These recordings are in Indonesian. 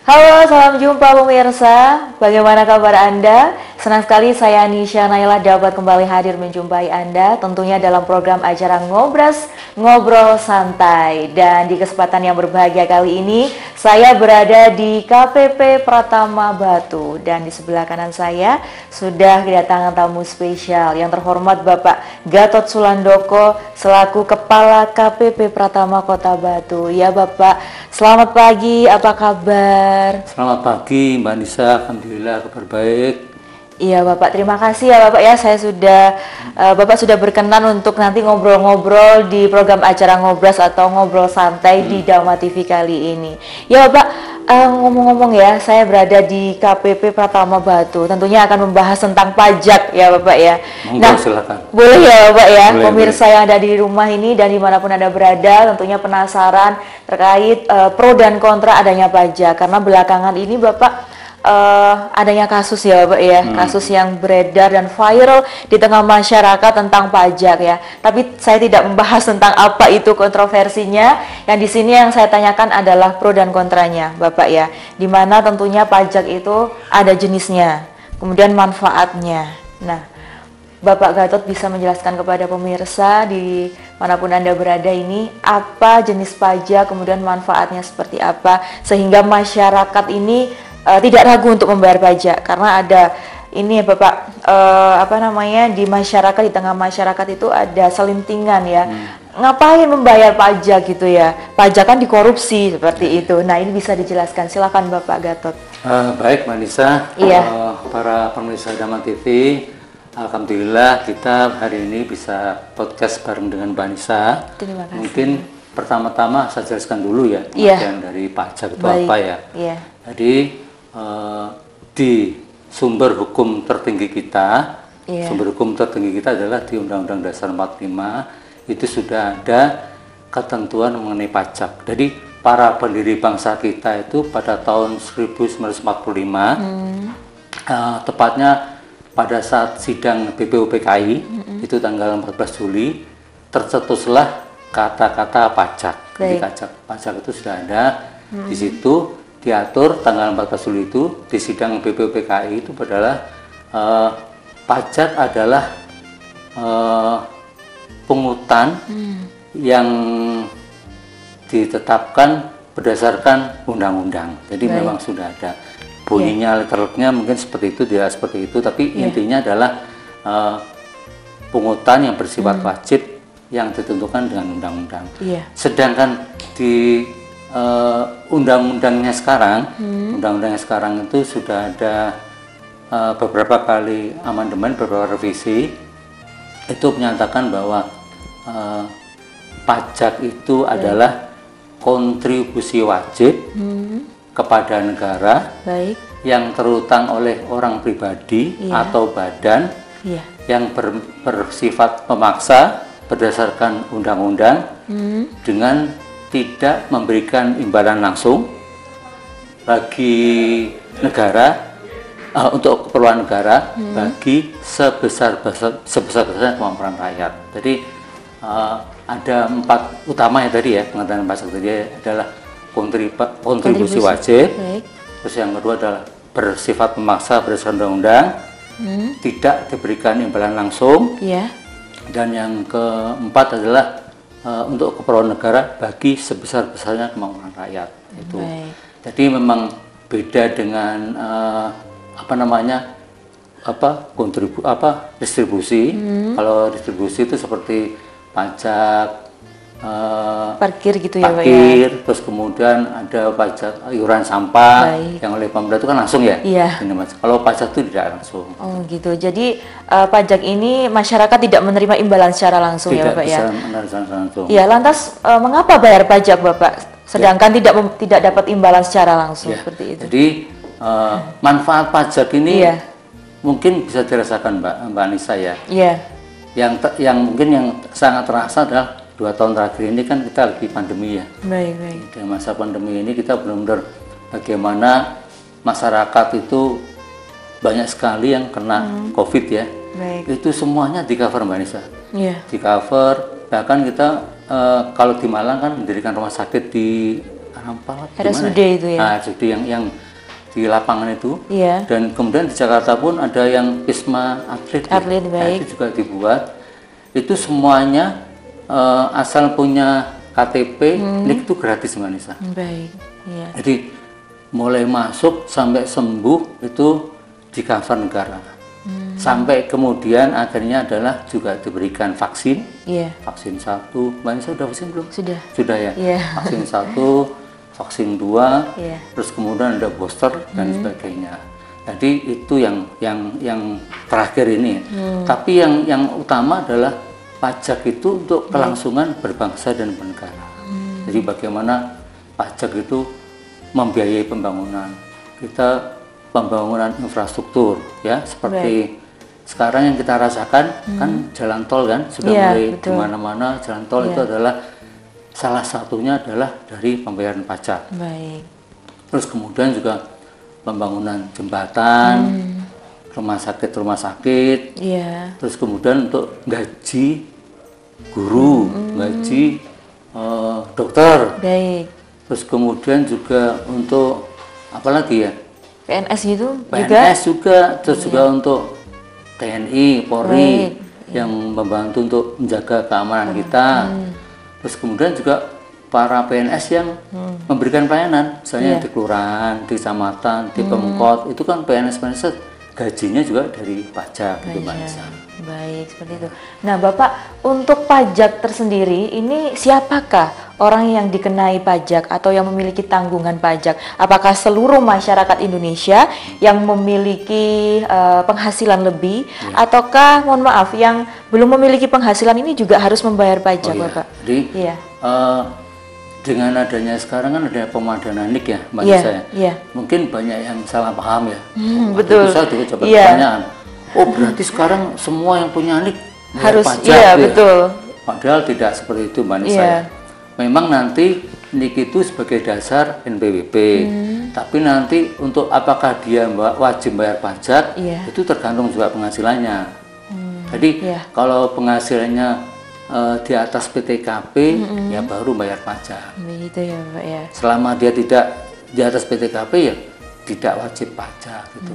Halo, salam jumpa pemirsa. Bagaimana kabar Anda? Senang sekali saya Nisha Naila dapat kembali hadir menjumpai Anda tentunya dalam program acara Ngobras Ngobrol Santai. Dan di kesempatan yang berbahagia kali ini saya berada di KPP Pratama Batu dan di sebelah kanan saya sudah kedatangan tamu spesial yang terhormat Bapak Gatot Sulandoko selaku Kepala KPP Pratama Kota Batu. Ya Bapak, selamat pagi, apa kabar? Selamat pagi Mbak Nisa, alhamdulillah kabar baik. Iya Bapak, terima kasih ya Bapak ya, Bapak sudah berkenan untuk nanti ngobrol-ngobrol di program acara Ngobras atau Ngobrol Santai di Dharma TV kali ini. Ya Bapak, ngomong-ngomong ya, saya berada di KPP Pratama Batu, tentunya akan membahas tentang pajak ya Bapak ya. Monggo, silakan. Boleh ya Bapak ya, boleh, pemirsa yang ada di rumah ini dan dimanapun Anda berada, tentunya penasaran terkait pro dan kontra adanya pajak, karena belakangan ini Bapak adanya kasus ya Bapak ya, kasus yang beredar dan viral di tengah masyarakat tentang pajak ya. Tapi saya tidak membahas tentang apa itu kontroversinya. Yang di sini yang saya tanyakan adalah pro dan kontranya Bapak ya. Dimana tentunya pajak itu ada jenisnya, kemudian manfaatnya. Nah, Bapak Gatot bisa menjelaskan kepada pemirsa di manapun Anda berada ini apa jenis pajak, kemudian manfaatnya seperti apa, sehingga masyarakat ini tidak ragu untuk membayar pajak, karena ada ini ya Bapak, di masyarakat, di tengah masyarakat itu ada selintingan ya, ngapain membayar pajak gitu ya, pajak kan dikorupsi seperti itu. Nah ini bisa dijelaskan, silakan Bapak Gatot. Baik Mbak Nisa, Iya. Para pemirsa Dharma TV, alhamdulillah kita hari ini bisa podcast bareng dengan Mbak Nisa. Terima kasih. Mungkin pertama-tama saya jelaskan dulu ya, Iya. pengertian dari pajak itu Baik. apa ya. Iya. Jadi di sumber hukum tertinggi kita, Iya. sumber hukum tertinggi kita adalah di Undang-Undang Dasar 45, itu sudah ada ketentuan mengenai pajak. Jadi para pendiri bangsa kita itu pada tahun 1945, tepatnya pada saat sidang BPUPKI, itu tanggal 14 Juli, tercetuslah kata-kata pajak. Jadi pajak itu sudah ada di situ. Diatur tanggal 14 Juli itu di sidang BPUPKI itu adalah pajak adalah pungutan yang ditetapkan berdasarkan undang-undang. Jadi memang sudah ada bunyinya, literalnya mungkin seperti itu, tidak seperti itu, tapi intinya adalah pungutan yang bersifat wajib yang ditentukan dengan undang-undang. Sedangkan di undang-undangnya sekarang itu sudah ada beberapa kali amandemen, beberapa revisi, itu menyatakan bahwa pajak itu adalah kontribusi wajib kepada negara yang terutang oleh orang pribadi atau badan yang bersifat memaksa berdasarkan undang-undang dengan tidak memberikan imbalan langsung bagi negara, untuk keperluan negara, bagi sebesar-besarnya kemampuan rakyat. Jadi ada 4 utama ya tadi ya, pengertian pajak tadi adalah kontribusi wajib, terus yang kedua adalah bersifat memaksa berdasarkan undang-undang, tidak diberikan imbalan langsung, dan yang keempat adalah untuk keperluan negara bagi sebesar-besarnya kemampuan rakyat itu. Jadi memang beda dengan distribusi. Kalau distribusi itu seperti pajak parkir gitu ya Pak ya. Terus kemudian ada pajak iuran sampah yang oleh pemerintah itu kan langsung ya. Kalau pajak itu tidak langsung. Oh gitu. Jadi pajak ini masyarakat tidak menerima imbalan secara langsung ya Bapak ya. Tidak bisa menerima langsung. Iya, lantas mengapa bayar pajak Bapak sedangkan tidak dapat imbalan secara langsung seperti itu? Jadi manfaat pajak ini mungkin bisa dirasakan Mbak Nisa ya. Yang mungkin yang sangat terasa adalah 2 tahun terakhir ini kan kita lagi pandemi ya. Di masa pandemi ini kita benar-benar bagaimana masyarakat itu banyak sekali yang kena COVID ya. Itu semuanya di cover Mbak Nisa. Di cover, bahkan kita kalau di Malang kan mendirikan rumah sakit di Rampal RSUD itu ya. Nah, RSUD yang di lapangan itu. Iya. Dan kemudian di Jakarta pun ada yang Wisma Atlet. Atlet ya. baik. Nah, itu juga dibuat. Itu semuanya asal punya KTP, itu gratis Mbak Nisa. Baik. Iya. Jadi mulai masuk sampai sembuh itu di cover negara. Sampai kemudian akhirnya adalah juga diberikan vaksin. Iya. Vaksin 1, Mbak Nisa udah vaksin belum? Sudah. Sudah ya. Iya. Vaksin 1, vaksin 2, Iya. terus kemudian ada booster dan sebagainya. Jadi itu yang terakhir ini. Tapi yang utama adalah pajak itu untuk kelangsungan berbangsa dan bernegara. Jadi bagaimana pajak itu membiayai pembangunan. Kita pembangunan infrastruktur ya, seperti sekarang yang kita rasakan kan jalan tol kan sudah mulai di mana-mana. Jalan tol itu adalah salah satunya adalah dari pembayaran pajak. Baik. Terus kemudian juga pembangunan jembatan, rumah sakit. Iya. Terus kemudian untuk gaji guru, gaji dokter. Baik. Terus kemudian juga untuk apa lagi ya? PNS gitu PNS juga, terus juga untuk TNI, Polri yang membantu untuk menjaga keamanan kita. Terus kemudian juga para PNS yang memberikan pelayanan, misalnya di kelurahan, di kecamatan, di Pemkot, itu kan PNS gajinya juga dari pajak gitu Mbak Nisa. Baik, seperti itu. Nah, Bapak, untuk pajak tersendiri ini siapakah orang yang dikenai pajak atau yang memiliki tanggungan pajak? Apakah seluruh masyarakat Indonesia yang memiliki penghasilan lebih, ataukah mohon maaf yang belum memiliki penghasilan ini juga harus membayar pajak, Bapak? Jadi dengan adanya sekarang kan ada pemadanan NIK ya, Mbak Nisa ya. Mungkin banyak yang salah paham ya. Betul. Saya juga coba pertanyaan. Oh, berarti sekarang semua yang punya NIK harus pajak, iya, ya? Betul. Padahal tidak seperti itu Mbak Nisa. Ya. Memang nanti NIK itu sebagai dasar NPWP. Tapi nanti untuk apakah dia wajib bayar pajak, itu tergantung juga penghasilannya. Jadi kalau penghasilannya di atas PTKP, ya baru bayar pajak. Begitu ya Pak ya. Selama dia tidak di atas PTKP ya tidak wajib pajak gitu.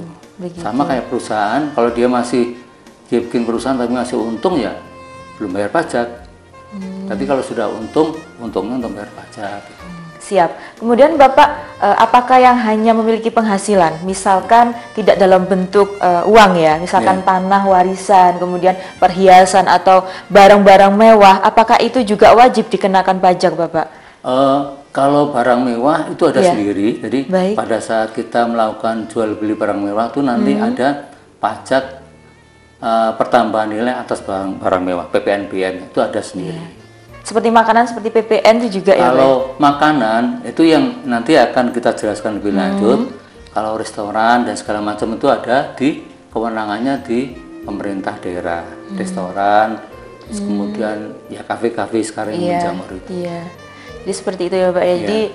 Sama kayak perusahaan, kalau dia bikin perusahaan tapi masih untung ya belum bayar pajak. Tapi kalau sudah untungnya untuk bayar pajak. Gitu. Siap. Kemudian Bapak, apakah yang hanya memiliki penghasilan, misalkan tidak dalam bentuk uang ya, misalkan tanah warisan, kemudian perhiasan atau barang-barang mewah, apakah itu juga wajib dikenakan pajak, Bapak? Kalau barang mewah itu ada sendiri, jadi Baik. pada saat kita melakukan jual beli barang mewah itu nanti ada pajak pertambahan nilai atas barang mewah, PPNBM itu ada sendiri. Seperti makanan, seperti PPN itu juga ya? Kalau makanan itu yang nanti akan kita jelaskan lebih lanjut. Kalau restoran dan segala macam itu ada di kewenangannya di pemerintah daerah, restoran, terus kemudian ya kafe-kafe sekarang yang menjamur itu. Iya. Jadi seperti itu ya Pak ya. Jadi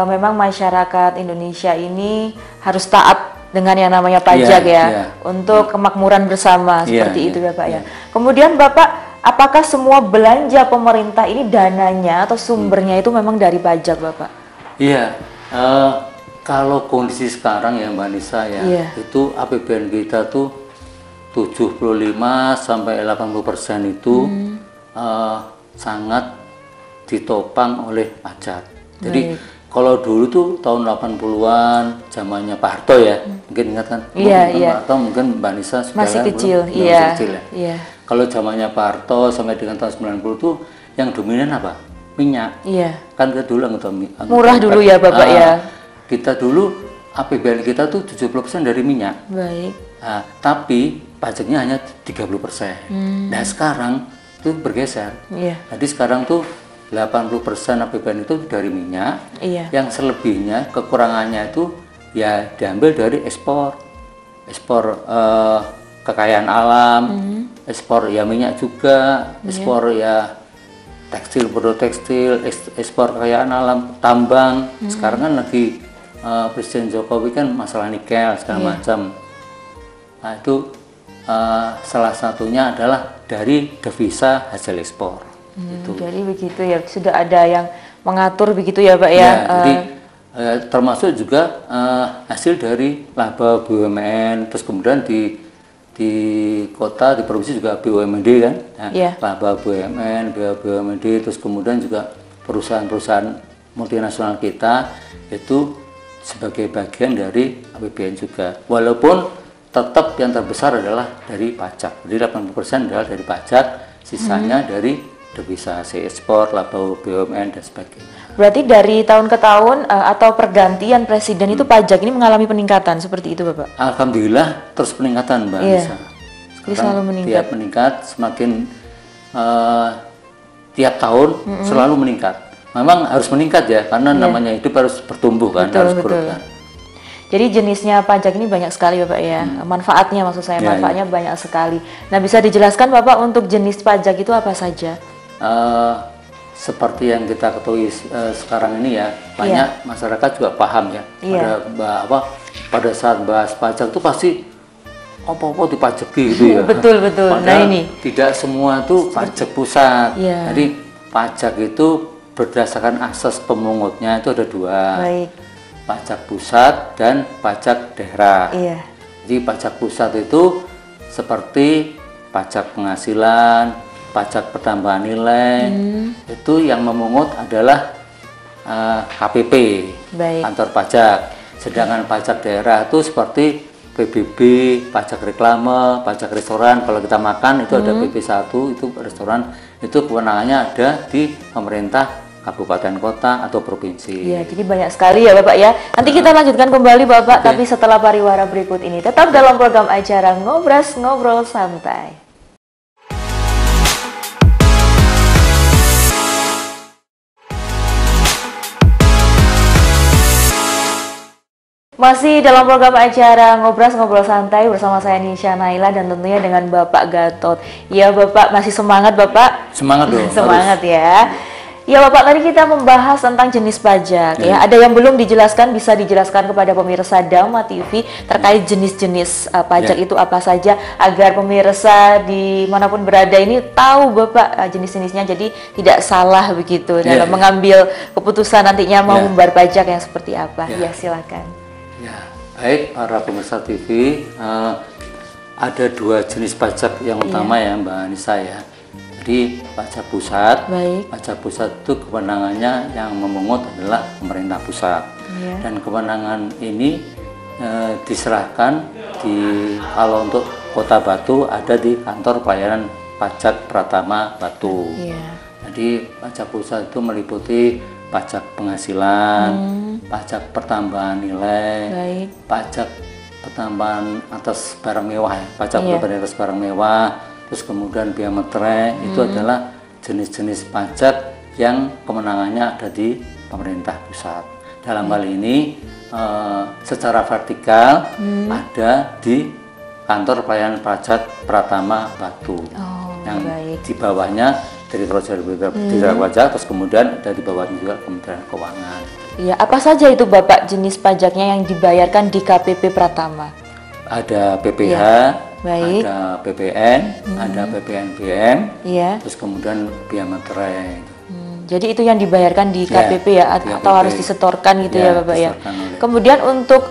memang masyarakat Indonesia ini harus taat dengan yang namanya pajak untuk kemakmuran bersama seperti itu ya Pak ya. Kemudian Bapak, apakah semua belanja pemerintah ini dananya atau sumbernya itu memang dari pajak, Bapak? Iya, kalau kondisi sekarang ya Mbak Nisa ya, itu APBN kita tuh 75-80% itu sangat ditopang oleh pajak. Jadi kalau dulu tuh tahun 80-an zamannya Pak Harto ya, mungkin ingat kan? Pak Harto mungkin Mbak Nisa sudah masih kecil, masih kecil ya. Kalau zamannya Pak Harto sampai dengan tahun 90 tuh yang dominan apa? Minyak. Kan kita dulu murah dulu ya Bapak ya. Kita dulu APBN kita tuh 70% dari minyak. Baik. Nah, tapi pajaknya hanya 30%. Nah, sekarang itu bergeser. Jadi sekarang tuh 80% APBN itu dari minyak. Yang selebihnya kekurangannya itu ya diambil dari ekspor kekayaan alam, ekspor ya minyak juga, ekspor ya tekstil, produk tekstil, ekspor kekayaan alam, tambang. Sekarang kan lagi Presiden Jokowi kan masalah nikel segala macam. Nah itu salah satunya adalah dari devisa hasil ekspor. Jadi begitu ya, sudah ada yang mengatur begitu ya Pak ya. Ya, jadi termasuk juga hasil dari laba BUMN, terus kemudian di kota, di provinsi juga BUMD kan, nah, laba BUMN, BUMD, terus kemudian juga perusahaan-perusahaan multinasional kita itu sebagai bagian dari APBN juga, walaupun tetap yang terbesar adalah dari pajak, jadi 80% adalah dari pajak, sisanya dari devisa ekspor, laba BUMN dan sebagainya. Berarti dari tahun ke tahun atau pergantian presiden itu pajak ini mengalami peningkatan seperti itu Bapak? Alhamdulillah terus peningkatan Mbak Anissa. Selalu meningkat. Tiap meningkat, semakin tiap tahun selalu meningkat. Memang harus meningkat ya, karena namanya hidup harus bertumbuh kan, harus growth kan. Jadi jenisnya pajak ini banyak sekali Bapak ya, manfaatnya maksud saya, manfaatnya banyak sekali. Nah bisa dijelaskan Bapak untuk jenis pajak itu apa saja? Seperti yang kita ketahui sekarang ini ya, banyak masyarakat juga paham ya, pada saat bahas pajak itu pasti apa-apa dipajaki gitu ya. Betul. Padahal nah ini tidak semua itu pajak pusat. Jadi pajak itu berdasarkan asas pemungutnya itu ada dua. Pajak pusat dan pajak daerah. Jadi pajak pusat itu seperti pajak penghasilan, pajak pertambahan nilai, itu yang memungut adalah KPP, kantor pajak. Sedangkan pajak daerah itu seperti PBB, pajak reklame, pajak restoran. Kalau kita makan itu ada PP1, itu restoran, itu kewenangannya ada di pemerintah kabupaten kota atau provinsi. Iya, jadi banyak sekali ya Bapak ya. Nanti kita lanjutkan kembali Bapak, tapi setelah pariwara berikut ini. Tetap dalam program acara Ngobras Ngobrol Santai. Masih dalam program acara Ngobras Ngobrol Santai bersama saya Nisha Naila dan tentunya dengan Bapak Gatot. Ya Bapak, masih semangat Bapak? Semangat dong. Semangat ya. Ya Bapak, tadi kita membahas tentang jenis pajak ya. Ada yang belum dijelaskan, bisa dijelaskan kepada pemirsa Dama TV terkait jenis-jenis pajak itu apa saja, agar pemirsa dimanapun berada ini tahu Bapak jenis-jenisnya, jadi tidak salah begitu dalam mengambil keputusan nantinya mau membayar pajak yang seperti apa. Ya silakan. Ya, baik para pemirsa TV, ada dua jenis pajak yang utama ya Mbak Anissa ya. Jadi pajak pusat, pajak pusat itu kewenangannya yang memungut adalah pemerintah pusat. Dan kewenangan ini diserahkan kalau untuk Kota Batu ada di kantor pelayanan pajak Pratama Batu. Jadi pajak pusat itu meliputi pajak penghasilan, pajak pertambahan nilai, pajak pertambahan atas barang mewah, pajak pertambahan atas barang mewah, terus kemudian biaya materai, itu adalah jenis-jenis pajak yang kewenangannya ada di pemerintah pusat. Dalam hal ini secara vertikal ada di kantor pelayanan pajak Pratama Batu, yang di bawahnya Direktorat Jenderal Pajak, terus kemudian dari bawahnya juga Kementerian Keuangan. Iya, apa saja itu Bapak jenis pajaknya yang dibayarkan di KPP Pratama? Ada PPH, ada PPN, ada PPNBM, terus kemudian biaya materai. Jadi itu yang dibayarkan di KPP ya, atau harus disetorkan gitu ya Bapak ya. Kemudian untuk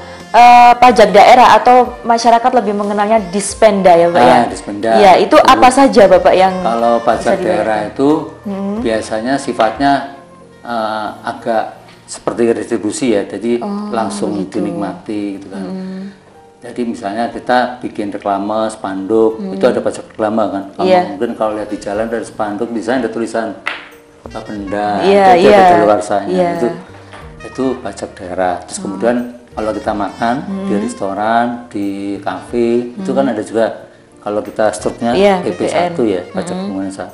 pajak daerah atau masyarakat lebih mengenalnya Dispenda ya Pak ya. Dispenda. Ya, itu apa saja Bapak yang kalau pajak daerah itu biasanya sifatnya agak seperti retribusi ya, jadi langsung dinikmati gitu kan. Jadi misalnya kita bikin reklame, spanduk, itu ada pajak reklame kan. Mungkin kalau lihat di jalan dari spanduk, di sana ada tulisan benda, ada daluarsanya, itu pajak daerah. Terus kemudian kalau kita makan di restoran, di kafe, itu kan ada juga, kalau kita struknya PP1 ya, pajak pengguna 1.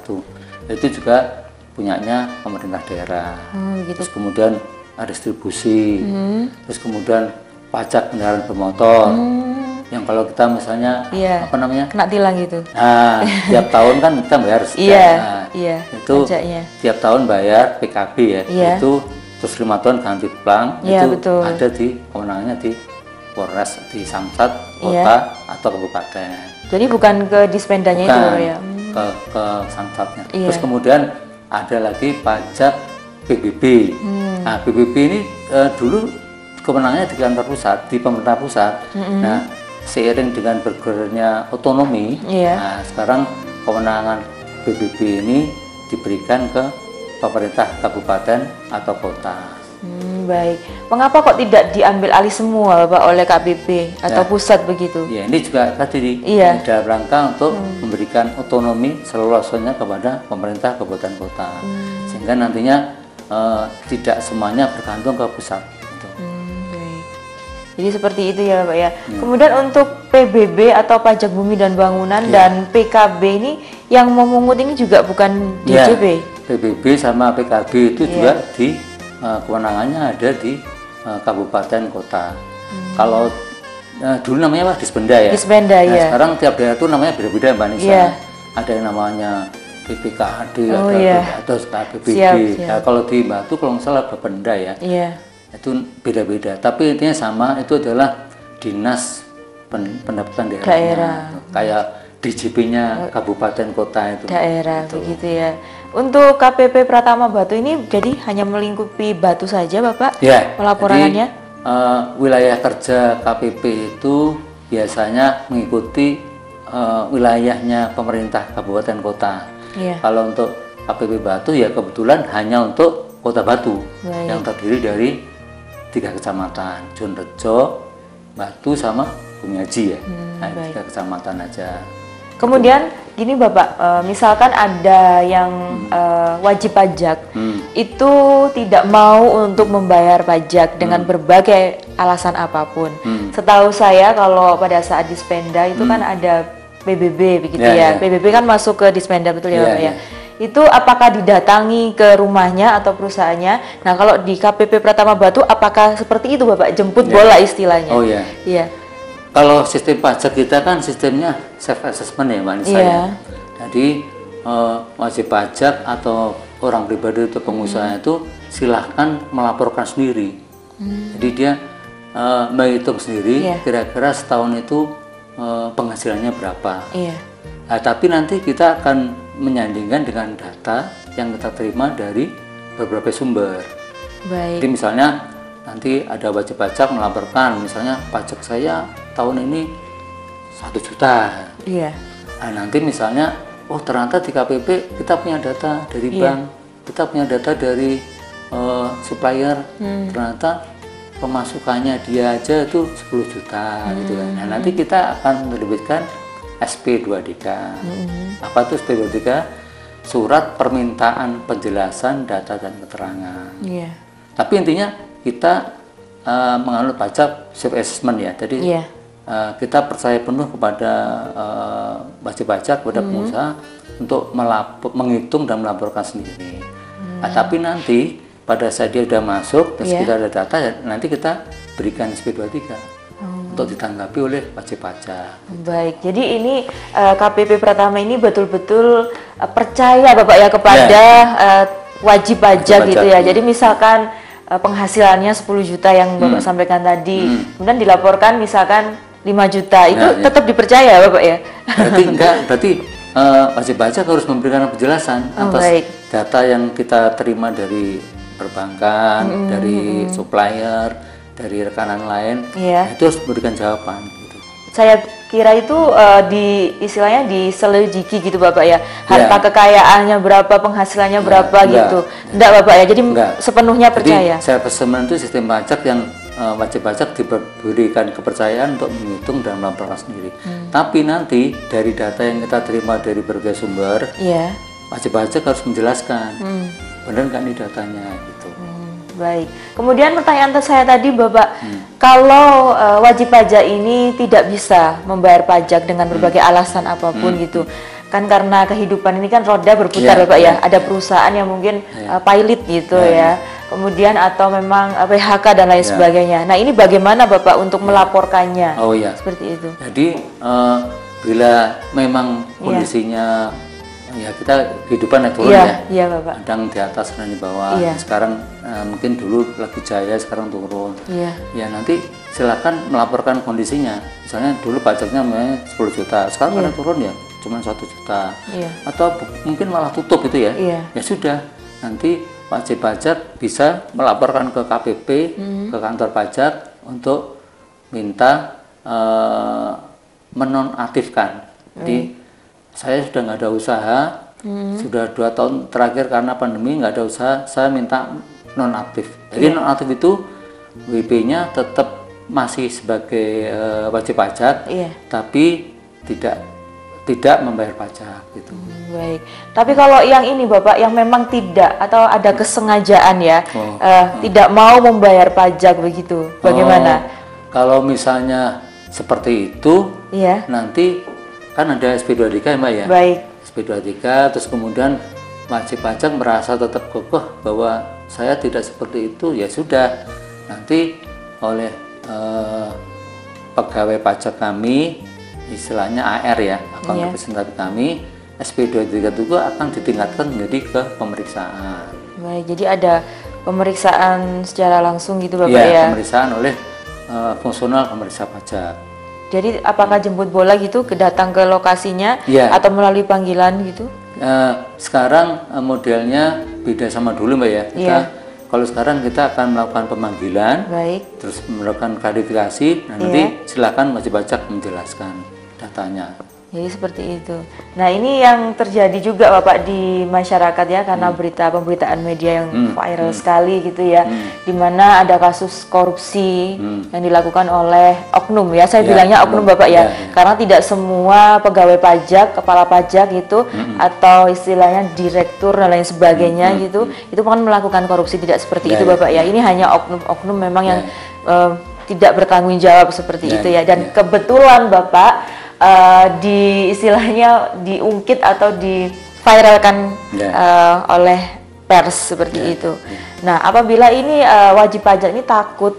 Itu juga punyanya pemerintah daerah. Terus kemudian ada distribusi, terus kemudian pajak kendaraan bermotor. Yang kalau kita misalnya kena tilang gitu. Nah, tiap tahun kan kita bayar itu pajaknya. Tiap tahun bayar PKB ya, itu terus 5 tahun ganti pulang, itu ada di kewenangannya di Polres, di Samsat, kota atau kabupaten. Jadi bukan ke Dispendanya itu ya? Ke Samsatnya. Terus kemudian ada lagi pajak PBB. Nah, PBB ini dulu kewenangannya di kantor pusat, di pemerintah pusat. Nah, seiring dengan bergulirnya otonomi, nah sekarang kewenangan PBB ini diberikan ke pemerintah kabupaten atau kota. Baik. Mengapa kok tidak diambil alih semua Bapak oleh KPP atau pusat begitu? Ya, ini juga tadi dalam rangka untuk memberikan otonomi seluruhnya kepada pemerintah kabupaten kota, sehingga nantinya tidak semuanya bergantung ke pusat. Baik. Jadi seperti itu ya Bapak ya. Kemudian untuk PBB atau pajak bumi dan bangunan dan PKB ini yang memungut ini juga bukan DJP? PBB sama PKB itu juga di kewenangannya ada di kabupaten kota. Kalau dulu namanya apa? Dispenda ya. Dispenda nah, sekarang tiap daerah itu namanya beda-beda Mbak Nisa. Ada yang namanya BPKAD atau BPB. Nah, kalau di Batu kalau nggak salah Bapenda ya. Itu beda-beda. Tapi intinya sama, itu adalah dinas pendapatan daerah. Kayak DJP-nya kabupaten kota itu. Daerah begitu ya. Untuk KPP Pratama Batu ini jadi hanya melingkupi Batu saja Bapak pelaporannya? Jadi, wilayah kerja KPP itu biasanya mengikuti wilayahnya pemerintah kabupaten kota. Kalau untuk KPP Batu ya kebetulan hanya untuk kota Batu yang terdiri dari 3 kecamatan, Jonrejo, Batu sama Bumiaji ya. Nah, 3 kecamatan aja. Kemudian gini Bapak, misalkan ada yang wajib pajak itu tidak mau untuk membayar pajak dengan berbagai alasan apapun. Setahu saya kalau pada saat Dispenda itu kan ada PBB begitu ya. PBB kan masuk ke Dispenda betul ya Bapak ya. Itu apakah didatangi ke rumahnya atau perusahaannya? Nah kalau di KPP Pratama Batu apakah seperti itu Bapak, jemput bola istilahnya? Oh iya. Kalau sistem pajak kita kan sistemnya self assessment ya Mbak Nisa ya. Jadi wajib pajak atau orang pribadi atau pengusaha itu silahkan melaporkan sendiri. Jadi dia menghitung sendiri kira-kira setahun itu penghasilannya berapa. Nah, tapi nanti kita akan menyandingkan dengan data yang kita terima dari beberapa sumber. Jadi misalnya nanti ada wajib pajak melaporkan, misalnya pajak saya tahun ini 1 juta. Nah, nanti misalnya, oh ternyata di KPP kita punya data dari bank, kita punya data dari supplier, ternyata pemasukannya dia aja itu 10 juta gitu kan. Nah, nanti kita akan menerbitkan SP2DK. Apa itu SP2DK? Surat permintaan penjelasan data dan keterangan. Tapi intinya kita menganut pajak self assessment ya. Jadi kita percaya penuh kepada wajib pajak, kepada pengusaha untuk menghitung dan melaporkan sendiri. Nah, tapi nanti pada saat dia sudah masuk, terus kita ada data, nanti kita berikan SP23 untuk ditanggapi oleh wajib pajak. Baik, jadi ini KPP Pratama ini betul-betul percaya Bapak ya kepada wajib pajak gitu ya. Jadi misalkan penghasilannya 10 juta yang Bapak sampaikan tadi, kemudian dilaporkan misalkan 5 juta, itu tetap dipercaya Bapak ya? Berarti enggak, berarti wajib pajak harus memberikan penjelasan atas data yang kita terima dari perbankan, dari supplier, dari rekanan lain, itu harus memberikan jawaban. Gitu. Saya kira itu istilahnya diselidiki gitu Bapak ya, harta kekayaannya berapa, penghasilannya berapa gitu. Enggak Bapak ya, jadi sepenuhnya percaya. Jadi self-assessment itu sistem pajak yang wajib pajak diberikan kepercayaan untuk menghitung dan melaporkan sendiri. Tapi nanti dari data yang kita terima dari berbagai sumber, wajib pajak harus menjelaskan benar nggak nih datanya gitu. Baik. Kemudian pertanyaan saya tadi Bapak, kalau wajib pajak ini tidak bisa membayar pajak dengan berbagai alasan apapun gitu, kan karena kehidupan ini kan roda berputar Bapak ya, ada perusahaan yang mungkin pilot gitu ya, kemudian atau memang PHK dan lain sebagainya. Nah ini bagaimana Bapak untuk melaporkannya? Oh iya. Seperti itu. Jadi bila memang kondisinya ya kita kehidupan naik turun Bapak. Kadang di atas, kadang di bawah. Sekarang mungkin dulu lagi jaya, sekarang turun. Ya nanti silakan melaporkan kondisinya. Misalnya dulu pajaknya 10 juta, sekarang kadang turun ya cuma 1 juta. Atau mungkin malah tutup gitu ya. Ya sudah, nanti wajib pajak bisa melaporkan ke KPP, ke kantor pajak untuk minta menonaktifkan. Jadi saya sudah nggak ada usaha, sudah 2 tahun terakhir karena pandemi nggak ada usaha, saya minta nonaktif. Jadi nonaktif itu WP-nya tetap masih sebagai wajib pajak, tapi tidak membayar pajak gitu. Baik. Tapi kalau yang ini Bapak yang memang tidak atau ada kesengajaan ya, tidak mau membayar pajak begitu, bagaimana? Kalau misalnya seperti itu, nanti kan ada SP23 ya Mbak ya. Baik. SP23 terus kemudian wajib pajak merasa tetap kokoh bahwa saya tidak seperti itu, ya sudah nanti oleh pegawai pajak kami, istilahnya AR ya, akun representatif kami, SP23 itu akan ditingkatkan menjadi ke pemeriksaan. Baik, jadi ada pemeriksaan secara langsung gitu Bapak ya? Iya, pemeriksaan oleh fungsional pemeriksa pajak. Jadi apakah jemput bola gitu, datang ke lokasinya atau melalui panggilan gitu? Sekarang modelnya beda sama dulu Mbak ya. Kalau sekarang kita akan melakukan pemanggilan, terus melakukan klarifikasi, nanti silakan wajib pajak menjelaskan datanya. Jadi seperti itu. Nah ini yang terjadi juga Bapak di masyarakat ya, karena pemberitaan media yang viral sekali gitu ya, di mana ada kasus korupsi yang dilakukan oleh oknum ya, saya bilangnya oknum Bapak ya, karena tidak semua pegawai pajak, kepala pajak gitu, atau istilahnya direktur dan lain sebagainya gitu, itu kan melakukan korupsi, tidak seperti itu Bapak ya. Ini hanya oknum-oknum memang yang tidak bertanggung jawab seperti itu ya, dan kebetulan Bapak di istilahnya diungkit atau diviralkan oleh pers seperti itu. Nah, apabila ini wajib pajak ini takut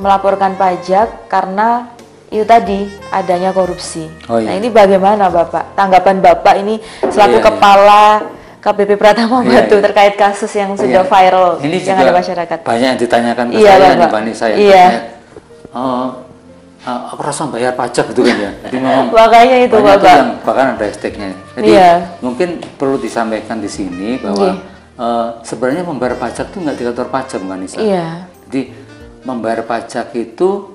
melaporkan pajak karena itu tadi adanya korupsi. Nah, ini bagaimana Bapak? Tanggapan Bapak ini selaku kepala KPP Pratama Batu terkait kasus yang sudah viral ini yang ada masyarakat. Banyak yang ditanyakan ke saya nih Mbak Nisa ya. Aku rasa bayar pajak gitu kan ya. Jadi memang makanya itu Bapak. Yang bahkan ada hashtagnya. Jadi mungkin perlu disampaikan di sini bahwa sebenarnya membayar pajak itu nggak di kantor pajak Mbak Nisa. Jadi membayar pajak itu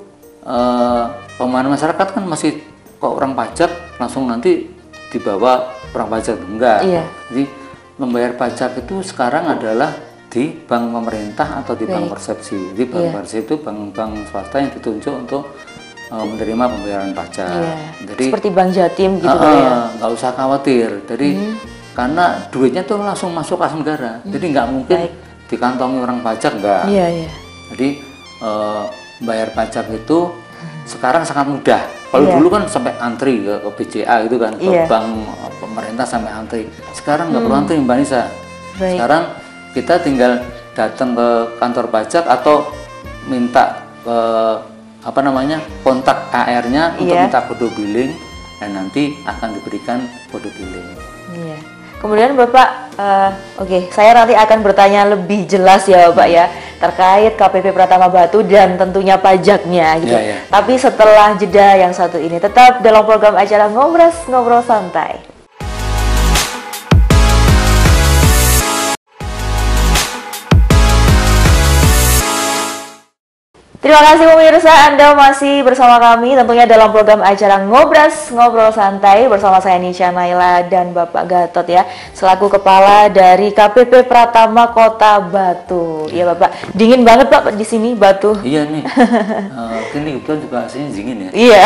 pemahaman masyarakat kan masih kok orang pajak langsung nanti dibawa orang pajak, enggak. Jadi membayar pajak itu sekarang adalah di bank pemerintah atau di bank persepsi. Jadi bank persepsi itu bank swasta yang ditunjuk untuk menerima pembayaran pajak. Jadi seperti Bank Jatim gitu ya. Nggak usah khawatir. Jadi karena duitnya tuh langsung masuk kas negara. Jadi nggak mungkin dikantongi orang pajak, enggak. Jadi bayar pajak itu sekarang sangat mudah. Kalau dulu kan sampai antri ke BCA gitu kan, ke bank pemerintah sampai antri. Sekarang nggak perlu antri Mbak Nisa. Sekarang kita tinggal datang ke kantor pajak atau minta kontak AR-nya untuk minta kode billing, dan nanti akan diberikan kode billing. Kemudian Bapak, saya nanti akan bertanya lebih jelas ya Bapak ya terkait KPP Pratama Batu dan tentunya pajaknya gitu. Tapi setelah jeda yang satu ini, tetap dalam program acara Ngobrol Santai. Terima kasih pemirsa, Anda masih bersama kami tentunya dalam program acara Ngobrol Santai bersama saya Nisha Naila dan Bapak Gatot ya, selaku kepala dari KPP Pratama Kota Batu. Iya Bapak, dingin banget Pak di sini Batu. Iya nih, ini kebetulan juga aslinya dingin ya. Iya.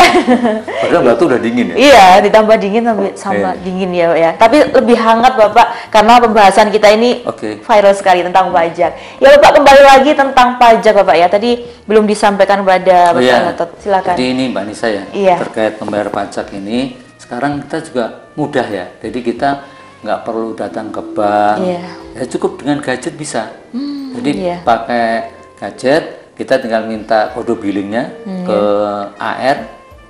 Padahal Batu udah dingin ya. Iya, ditambah dingin sama dingin ya Pak ya. Tapi lebih hangat Bapak karena pembahasan kita ini viral sekali tentang pajak. Ya Bapak, kembali lagi tentang pajak Bapak ya. Tadi belum disampaikan pada Bapak Gatot, silakan. Jadi ini Mbak Nisa ya, terkait membayar pajak ini, sekarang kita juga mudah ya. Jadi kita nggak perlu datang ke bank, ya cukup dengan gadget bisa. Jadi pakai gadget, kita tinggal minta kode billingnya ke AR.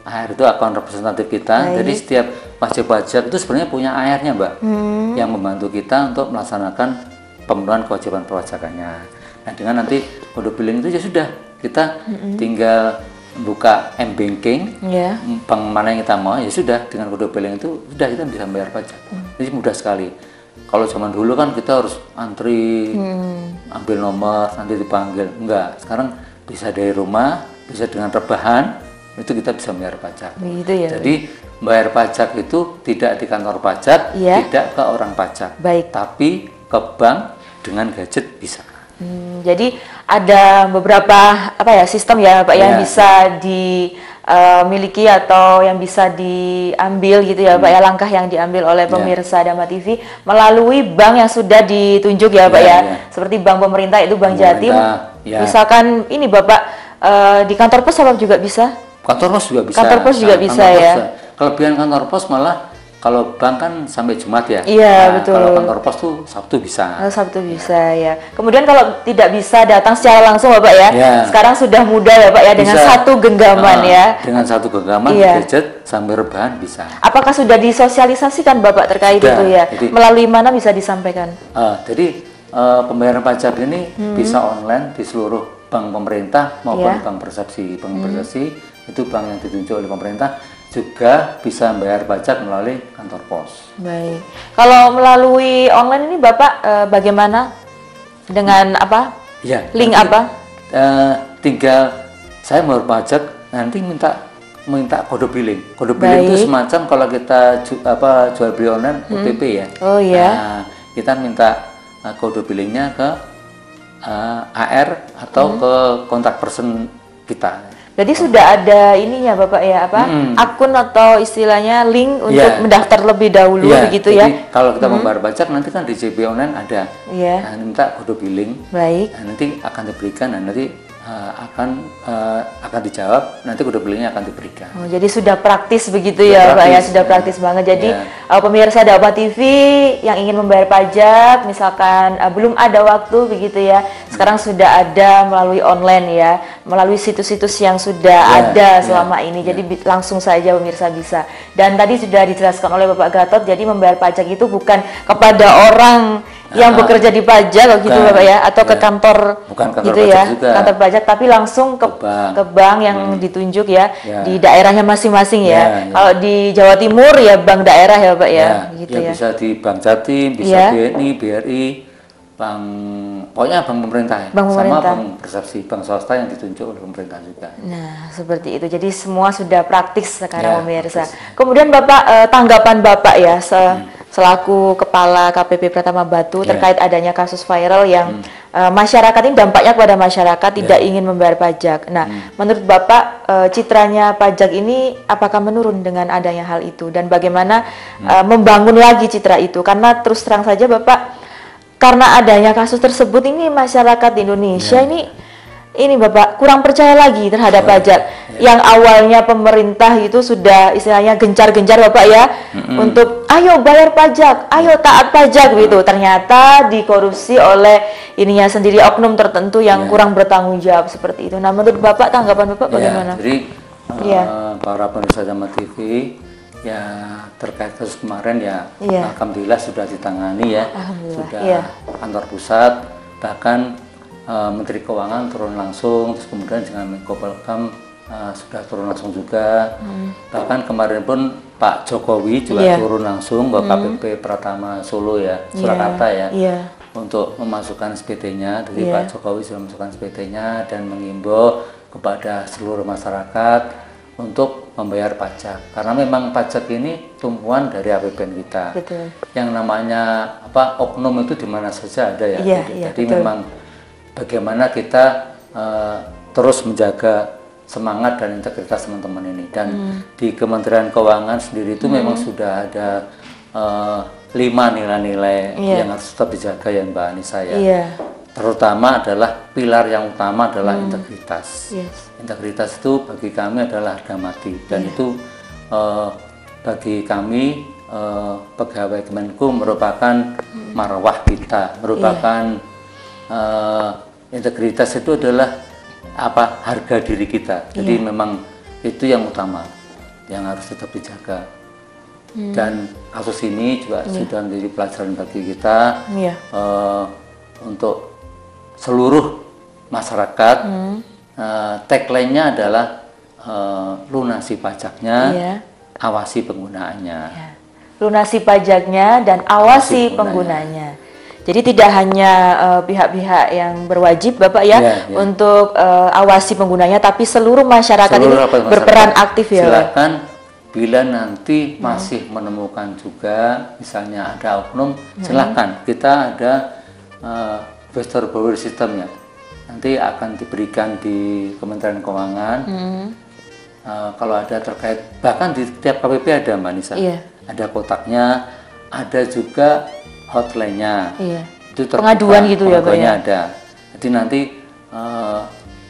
AR itu akun representatif kita. Jadi setiap wajib pajak itu sebenarnya punya AR-nya Mbak, yang membantu kita untuk melaksanakan pemenuhan kewajiban perpajakannya. Nah dengan nanti kode billing itu ya sudah, kita tinggal buka m-banking, bank mana yang kita mau, ya sudah dengan kode billing itu sudah kita bisa bayar pajak. Jadi mudah sekali. kalau zaman dulu kan kita harus antri, ambil nomor, nanti dipanggil. Enggak, sekarang bisa dari rumah, bisa dengan rebahan, itu kita bisa bayar pajak. Begitu ya. Jadi bayar pajak itu tidak di kantor pajak, tidak ke orang pajak, tapi ke bank dengan gadget bisa. Jadi ada beberapa sistem ya Pak yang bisa dimiliki atau yang bisa diambil gitu ya Pak ya, langkah yang diambil oleh pemirsa Dhamma TV melalui bank yang sudah ditunjuk ya Pak ya. Seperti bank pemerintah itu Bank Jatim. Misalkan ini Bapak di kantor pos apa juga bisa? Kantor pos juga bisa. Kantor pos juga bisa ya. Kelebihan kantor pos malah kalau bank kan sampai Jumat ya. Iya, betul. Kalau kantor pos tuh Sabtu bisa. Sabtu bisa ya. Kemudian kalau tidak bisa datang secara langsung Bapak ya. Sekarang sudah mudah ya Pak ya, dengan satu genggaman ya. Dengan satu genggaman gadget sambil rebahan bisa. Apakah sudah disosialisasikan Bapak terkait itu ya? Jadi, melalui mana bisa disampaikan? Jadi pembayaran pajak ini bisa online di seluruh bank pemerintah maupun bank persepsi. Bank persepsi itu bank yang ditunjuk oleh pemerintah, juga bisa membayar pajak melalui kantor pos. Baik. Kalau melalui online ini Bapak bagaimana? Dengan apa? Ya. Link nanti, apa? Tinggal saya membayar pajak, nanti minta kode billing. Kode billing itu semacam kalau kita jual beli online OTP ya. Oh iya. Nah, kita minta kode billingnya ke AR atau ke kontak person kita. Jadi sudah ada ininya Bapak ya, akun atau istilahnya link untuk mendaftar lebih dahulu begitu jadi ya. Kalau kita membayar pajak nanti kan di JB Online ada. Nah, minta kode billing. Baik. Nah, nanti akan diberikan dan nanti akan dijawab, nanti kode billingnya akan diberikan. Oh, jadi sudah praktis begitu ya Pak ya, sudah praktis banget. Jadi pemirsa Dhamma TV yang ingin membayar pajak, misalkan belum ada waktu begitu ya, sekarang sudah ada melalui online ya, melalui situs-situs yang sudah ada selama ini. Jadi langsung saja pemirsa bisa. Dan tadi sudah dijelaskan oleh Bapak Gatot, jadi membayar pajak itu bukan kepada orang yang bekerja di pajak gitu Bapak ya, atau ke kantor gitu ya, kantor pajak, tapi langsung ke bank yang ditunjuk ya, di daerahnya masing-masing ya. Kalau di Jawa Timur ya bank daerah ya Pak ya, gitu ya. Bisa di Bank Jatim, bisa BNI, BRI, pokoknya bank pemerintah ya, sama bank persepsi, bank swasta yang ditunjuk oleh pemerintah juga. Nah, seperti itu. Jadi semua sudah praktis sekarang pemirsa. Kemudian Bapak, tanggapan Bapak ya selaku Kepala KPP Pratama Batu terkait adanya kasus viral yang masyarakat ini dampaknya kepada masyarakat tidak ingin membayar pajak. Nah, menurut Bapak citranya pajak ini apakah menurun dengan adanya hal itu, dan bagaimana membangun lagi citra itu? Karena terus terang saja Bapak, karena adanya kasus tersebut ini masyarakat Indonesia ini Bapak kurang percaya lagi terhadap pajak. Yang awalnya pemerintah itu sudah istilahnya gencar-gencar Bapak ya, untuk ayo bayar pajak, ayo taat pajak gitu. Ternyata dikorupsi oleh ininya sendiri, oknum tertentu yang kurang bertanggung jawab seperti itu. Nah, menurut Bapak, tanggapan Bapak bagaimana? Jadi para pemirsa Dhamma TV ya, terkait kasus kemarin ya, alhamdulillah sudah ditangani ya, sudah kantor pusat, bahkan Menteri Keuangan turun langsung, terus kemudian dengan Menko Polhukam sudah turun langsung juga. Bahkan kemarin pun Pak Jokowi juga turun langsung ke KPP Pratama Solo ya, Surakarta ya, untuk memasukkan SPT-nya. Jadi Pak Jokowi sudah memasukkan SPT-nya dan mengimbau kepada seluruh masyarakat untuk membayar pajak, karena memang pajak ini tumpuan dari APBN kita. Betul. Yang namanya oknum itu di mana saja ada ya. Jadi memang bagaimana kita terus menjaga semangat dan integritas teman-teman ini. Dan di Kementerian Keuangan sendiri itu memang sudah ada 5 nilai-nilai yang harus tetap dijaga ya Mbak Anissa ya. Terutama adalah pilar yang utama adalah integritas. Integritas itu bagi kami adalah harga mati, dan itu bagi kami pegawai Kemenku merupakan marwah kita, merupakan integritas itu adalah harga diri kita. Jadi memang itu yang utama yang harus tetap dijaga. Dan kasus ini juga sudah menjadi pelajaran bagi kita untuk seluruh masyarakat. Tagline-nya adalah lunasi pajaknya, awasi penggunaannya. lunasi pajaknya dan awasi penggunanya. Jadi tidak hanya pihak-pihak yang berwajib Bapak ya, untuk awasi penggunanya, tapi seluruh masyarakat ini berperan aktif ya. Silakan bila nanti masih menemukan juga misalnya ada oknum, silakan kita ada investor borrower system ya. Nanti akan diberikan di Kementerian Keuangan. Kalau ada terkait, bahkan di tiap KPP ada Mbak Nisa, ada kotaknya, ada juga hotline-nya, itu pengaduan gitu ya Pak ya? Ada. Jadi nanti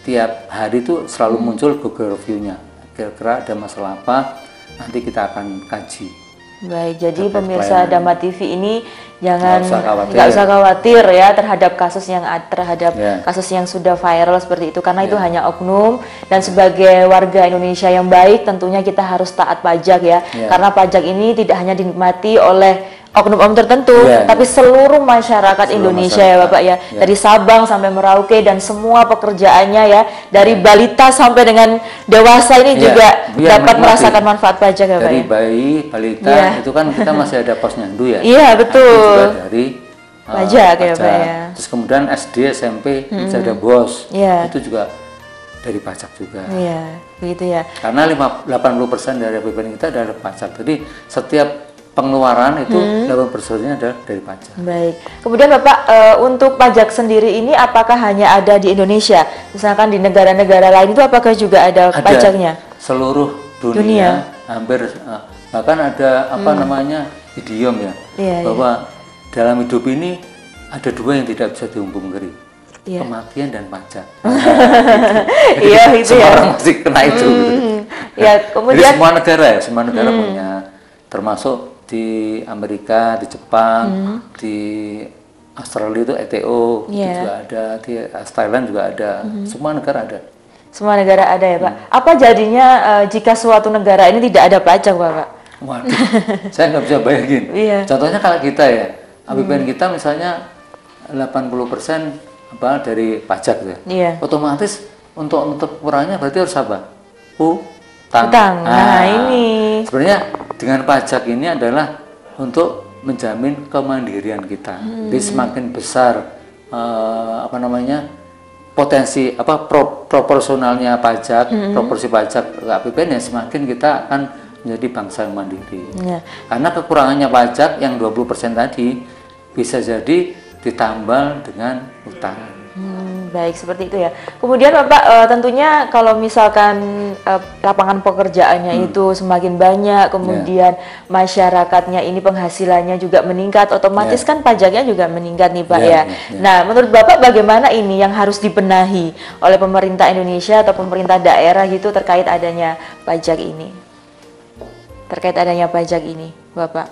tiap hari itu selalu muncul Google review-nya. Kira-kira ada masalah apa, nanti kita akan kaji. Baik, jadi pemirsa Dhamma TV ini jangan nggak usah khawatir ya terhadap kasus yang sudah viral seperti itu, karena itu hanya oknum, dan sebagai warga Indonesia yang baik tentunya kita harus taat pajak ya, karena pajak ini tidak hanya dinikmati oleh oknum-oknum tertentu, tapi seluruh masyarakat Indonesia ya Bapak ya, dari Sabang sampai Merauke dan semua pekerjaannya ya, dari balita sampai dengan dewasa ini juga dapat merasakan manfaat pajak ya Pak. Dari bayi, balita itu kan kita masih ada posyandu ya. Iya betul. Juga dari pajak ya Pak ya. Terus kemudian SD, SMP bisa ada BOS, itu juga dari pajak juga. Iya, begitu ya. Karena 80% dari APBN kita adalah pajak. Jadi setiap pengeluaran itu 80%-nya adalah dari pajak. Baik. Kemudian Bapak, untuk pajak sendiri ini apakah hanya ada di Indonesia? Misalkan di negara-negara lain itu apakah juga ada pajaknya? Seluruh dunia. Hampir bahkan ada apa namanya idiom ya, bahwa dalam hidup ini ada dua yang tidak bisa dipungkiri, kematian dan pajak. Iya itu semua orang masih kena itu. Ya, kemudian jadi semua negara punya, termasuk di Amerika, di Jepang, di Australia itu ETO itu juga ada, di Thailand juga ada, semua negara ada. Semua negara ada ya Pak. Apa jadinya jika suatu negara ini tidak ada pajak Pak? Waduh, saya nggak bisa bayangin. Contohnya kalau kita ya, APBN kita misalnya 80% apa dari pajak ya. Otomatis untuk kurangnya berarti harus apa? Utang. Nah ini sebenarnya dengan pajak ini adalah untuk menjamin kemandirian kita. Jadi semakin besar apa namanya potensi proporsionalnya pajak, proporsi pajak ke APBN ya, semakin kita akan menjadi bangsa yang mandiri. Karena kekurangannya pajak yang 20% tadi bisa jadi ditambal dengan utang. Baik, seperti itu ya. Kemudian Bapak, tentunya kalau misalkan lapangan pekerjaannya itu semakin banyak, kemudian masyarakatnya ini penghasilannya juga meningkat, otomatis kan pajaknya juga meningkat nih Pak ya. Nah, menurut Bapak bagaimana ini yang harus dibenahi oleh pemerintah Indonesia atau pemerintah daerah gitu terkait adanya pajak ini? Terkait adanya pajak ini, Bapak.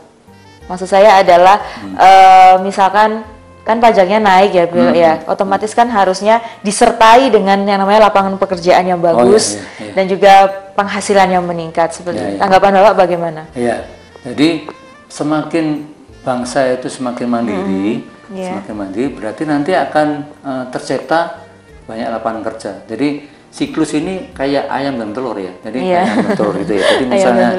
Maksud saya adalah misalkan kan pajaknya naik ya, ya otomatis kan harusnya disertai dengan yang namanya lapangan pekerjaan yang bagus dan juga penghasilan yang meningkat seperti tanggapan Bapak bagaimana? Iya, jadi semakin bangsa itu semakin mandiri, berarti nanti akan tercipta banyak lapangan kerja. Jadi siklus ini kayak ayam dan telur ya, jadi ayam dan telur gitu ya. Jadi misalnya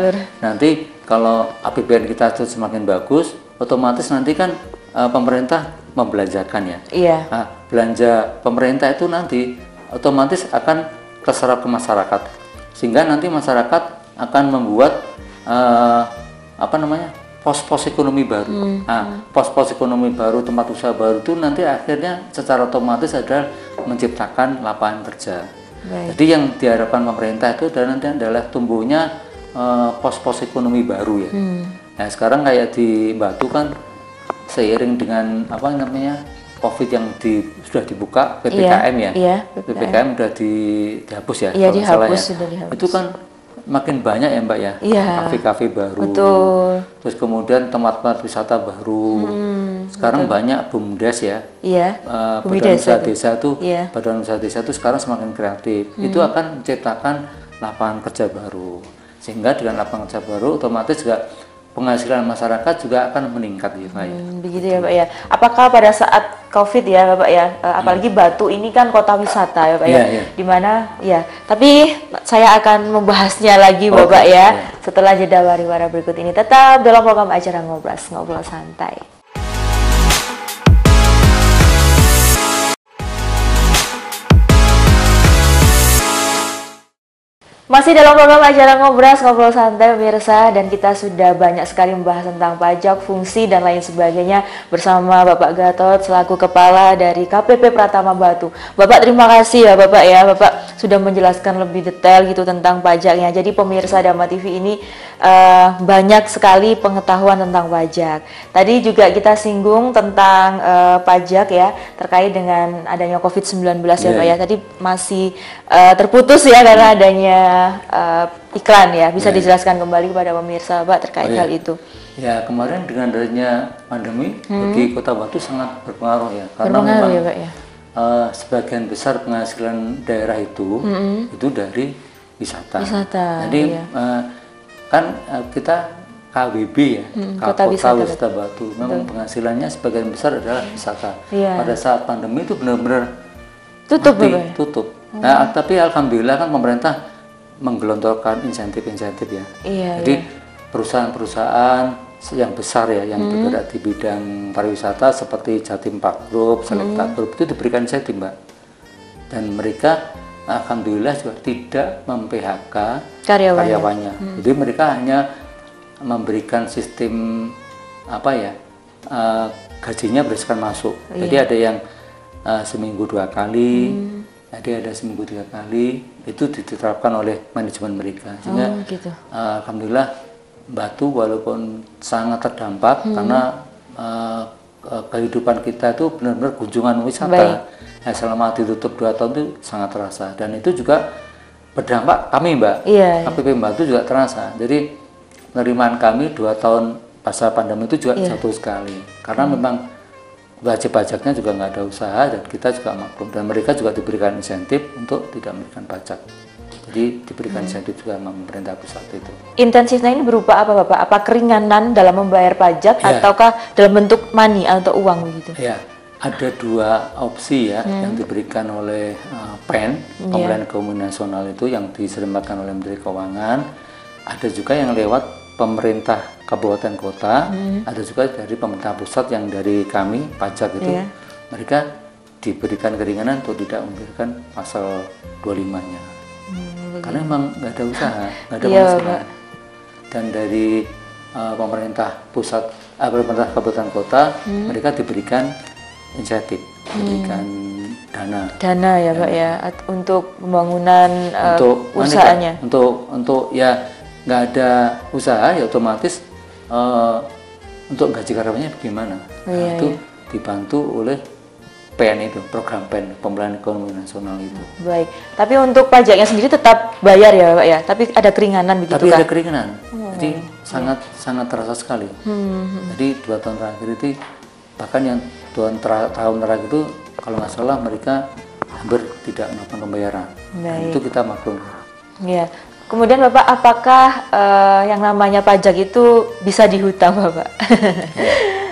nanti kalau APBN kita itu semakin bagus, otomatis nanti kan pemerintah membelanjakan ya. Nah, belanja pemerintah itu nanti otomatis akan terserap ke masyarakat, sehingga nanti masyarakat akan membuat apa namanya pos-pos ekonomi baru. Nah, pos-pos ekonomi baru, tempat usaha baru itu nanti akhirnya secara otomatis adalah menciptakan lapangan kerja. Jadi yang diharapkan pemerintah itu adalah tumbuhnya pos-pos ekonomi baru ya. Nah sekarang kayak di Batu kan seiring dengan apa namanya COVID yang sudah dibuka PPKM PPKM sudah dihapus ya, dihapus. Itu kan makin banyak ya Mbak ya, kafe-kafe baru, terus kemudian tempat-tempat wisata baru. Sekarang banyak BUMDes ya, badan usaha desa tuh, badan usaha desa itu sekarang semakin kreatif. Itu akan menciptakan lapangan kerja baru, sehingga dengan lapangan kerja baru otomatis juga penghasilan masyarakat juga akan meningkat ya Pak ya. Begitu ya Pak ya. Apakah pada saat COVID ya Bapak ya, apalagi Batu ini kan kota wisata ya Pak ya, dimana ya, tapi saya akan membahasnya lagi Bapak ya, setelah jeda pariwara berikut ini. Tetap dalam program acara Ngobrol Santai. Masih dalam program acara Ngobrol Santai pemirsa, dan kita sudah banyak sekali membahas tentang pajak, fungsi dan lain sebagainya bersama Bapak Gatot selaku kepala dari KPP Pratama Batu. Bapak terima kasih ya Bapak ya, Bapak sudah menjelaskan lebih detail gitu tentang pajaknya. Jadi pemirsa Dhamma TV ini banyak sekali pengetahuan tentang pajak. Tadi juga kita singgung tentang pajak ya, terkait dengan adanya COVID-19 ya Pak ya. Tadi masih terputus ya karena adanya iklan ya. Bisa dijelaskan kembali kepada pemirsa Pak terkait hal itu? Ya, kemarin dengan adanya pandemi bagi Kota Batu sangat berpengaruh ya, karena memang ya Pak ya, sebagian besar penghasilan daerah itu dari wisata. Jadi kan kita KWB ya, Kota Wisata Batu, memang penghasilannya sebagian besar adalah wisata. Pada saat pandemi itu benar-benar tutup. Nah, tapi alhamdulillah kan pemerintah menggelontorkan insentif-insentif ya. Jadi perusahaan-perusahaan yang besar ya, yang bergerak di bidang pariwisata seperti Jatim Park Group, Selekta Group itu diberikan insentif Mbak. Dan mereka alhamdulillah juga tidak mem-PHK karyawannya. Jadi mereka hanya memberikan sistem gajinya berdasarkan masuk. Jadi ada yang seminggu 2 kali, ada seminggu 3 kali, itu diterapkan oleh manajemen mereka. Sehingga alhamdulillah Batu walaupun sangat terdampak karena kehidupan kita itu benar-benar kunjungan wisata. Nah, selama ditutup 2 tahun itu sangat terasa, dan itu juga berdampak kami Mbak. KPP Batu juga terasa. Jadi penerimaan kami 2 tahun pasca pandemi itu juga jatuh sekali, karena memang wajib pajaknya juga nggak ada usaha, dan kita juga maklum, dan mereka juga diberikan insentif untuk tidak memberikan pajak. Jadi diberikan insentif juga sama pemerintah pusat itu. Intensifnya ini berupa apa Bapak? Apa keringanan dalam membayar pajak ataukah dalam bentuk money atau uang begitu? Ya, ada 2 opsi ya yang diberikan oleh PEN, Pemilihan Ekonomi Nasional itu yang diselenggarakan oleh Menteri Keuangan. Ada juga yang lewat pemerintah kabupaten kota, ada juga dari pemerintah pusat yang dari kami pajak itu, mereka diberikan keringanan untuk tidak memberikan pasal 25-nya. Karena memang nggak ada usaha, nggak ada penghasilan. Dan dari pemerintah pusat, pemerintah kabupaten kota, mereka diberikan insentif, diberikan dana ya Pak ya, untuk pembangunan usahanya. Untuk ya nggak ada usaha ya otomatis untuk gaji karyawannya bagaimana? Itu dibantu oleh PN itu, program PEN, Pemilihan Ekonomi Nasional itu. Baik, tapi untuk pajaknya sendiri tetap bayar ya Pak ya, tapi ada keringanan begitu kan? Tapi ada keringanan, jadi sangat terasa sekali. Jadi 2 tahun terakhir itu, bahkan yang 2 tahun terakhir itu kalau nggak salah mereka hampir tidak melakukan pembayaran. Itu kita maklum. Ya. Kemudian Bapak, apakah yang namanya pajak itu bisa dihutang Bapak?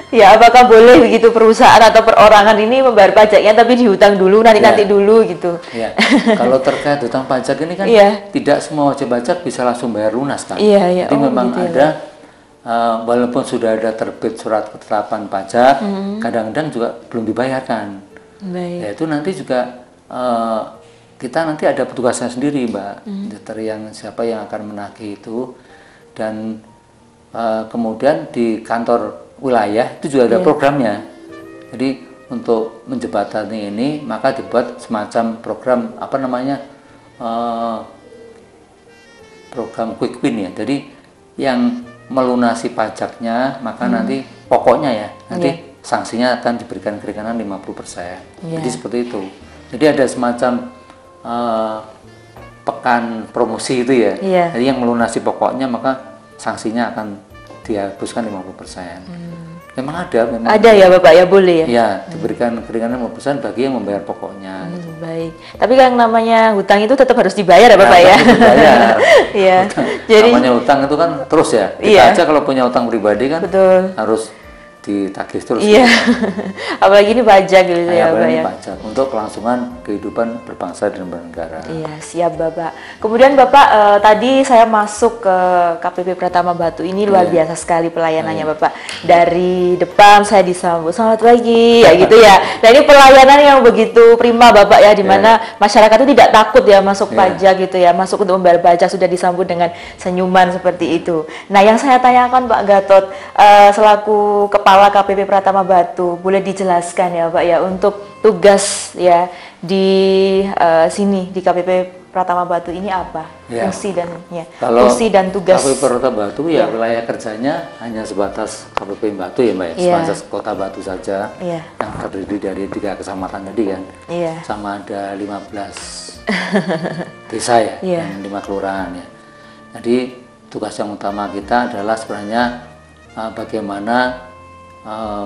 Ya, apakah boleh begitu perusahaan atau perorangan ini membayar pajaknya tapi dihutang dulu, nanti dulu gitu? Ya, kalau terkait hutang pajak ini kan tidak semua wajib pajak bisa langsung bayar lunas kan? Jadi memang gitu ada, walaupun sudah ada terbit surat ketetapan pajak, kadang-kadang juga belum dibayarkan. Ya, itu nanti juga kita nanti ada petugasnya sendiri Mbak, siapa yang akan menagih itu, dan kemudian di kantor wilayah itu juga ada programnya. Jadi untuk menjembatani ini maka dibuat semacam program program quick win ya. Jadi yang melunasi pajaknya maka nanti pokoknya ya nanti sanksinya akan diberikan keringanan 50%. Jadi seperti itu. Jadi ada semacam pekan promosi itu ya. Jadi yang melunasi pokoknya maka sanksinya akan dihapuskan 50%. Memang ada ya Bapak ya, boleh ya? Ya, diberikan keringanan 50% bagi yang membayar pokoknya. Baik. Baik. Tapi yang namanya hutang itu tetap harus dibayar ya Bapak ya? Dibayar. Iya. Jadi namanya hutang itu kan terus ya. Kita aja kalau punya hutang pribadi kan betul. Harus ditagih terus. Iya. Apalagi ini pajak gitu ya Bapak ya. Pajak untuk kelangsungan kehidupan berbangsa dan bernegara. Iya, siap Bapak. Kemudian Bapak tadi saya masuk ke KPP Pratama Batu ini luar biasa sekali pelayanannya Bapak. Dari depan saya disambut selamat pagi ya gitu ya. Nah ini pelayanan yang begitu prima Bapak ya, di mana masyarakat itu tidak takut ya masuk pajak gitu ya, masuk untuk membayar pajak sudah disambut dengan senyuman seperti itu. Nah yang saya tanyakan Pak Gatot selaku Kepala KPP Pratama Batu, boleh dijelaskan ya Pak ya untuk tugas ya di sini di KPP Pratama Batu ini apa fungsi dan tugas KPP Pratama Batu ya wilayah kerjanya hanya sebatas KPP Batu ya Mbak ya, sebatas Kota Batu saja yang terdiri dari 3 kecamatan tadi kan, sama ada 15 desa ya dan 5 kelurahan ya. Jadi tugas yang utama kita adalah sebenarnya bagaimana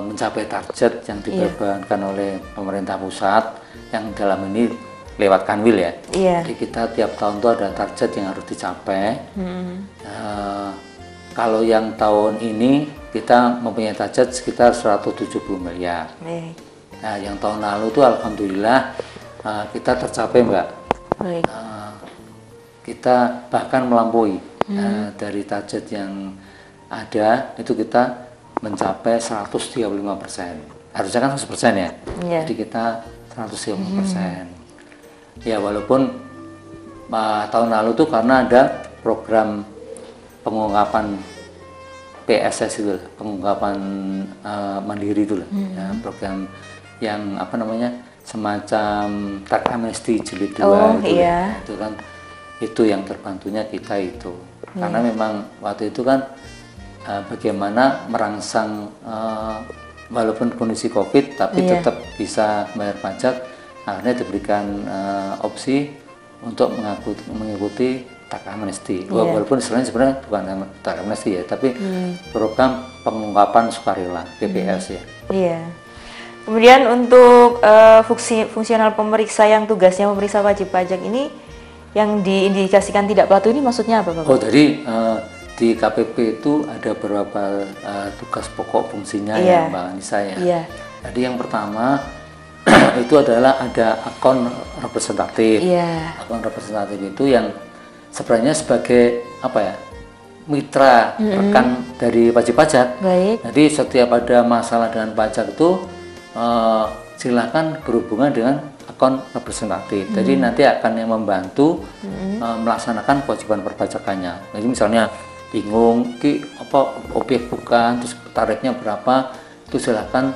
mencapai target yang dibebankan oleh pemerintah pusat yang dalam ini lewat Kanwil ya. Jadi kita tiap tahun itu ada target yang harus dicapai. Kalau yang tahun ini kita mempunyai target sekitar 170 miliar. Nah, yang tahun lalu itu alhamdulillah kita tercapai Mbak. Kita bahkan melampaui dari target yang ada itu kita mencapai 135%. Harusnya kan 100% ya. Jadi kita 135%. Ya walaupun tahun lalu tuh karena ada program pengungkapan PSS itu, pengungkapan mandiri itu ya, program yang apa namanya semacam tax amnesty jilid 2 itu, itu kan itu yang terbantunya kita itu. Karena memang waktu itu kan bagaimana merangsang walaupun kondisi COVID tapi tetap bisa bayar pajak, akhirnya diberikan opsi untuk mengikuti tax amnesty. Walaupun istilahnya sebenarnya bukan tax amnesty ya, tapi program pengungkapan sukarela PPS ya. Kemudian untuk fungsional pemeriksa yang tugasnya memeriksa wajib pajak ini yang diindikasikan tidak patuh ini maksudnya apa Bapak? Jadi di KPP itu ada beberapa tugas pokok fungsinya ya Mbak Anissa ya. Jadi yang pertama itu adalah ada akun representatif. Akun representatif itu yang sebenarnya sebagai apa ya, mitra rekan dari wajib pajak. Jadi setiap ada masalah dengan pajak itu silakan berhubungan dengan akun representatif. Jadi nanti akan yang membantu melaksanakan kewajiban perpajakannya. Jadi misalnya bingung apa objek bukan, terus tarifnya berapa, itu silakan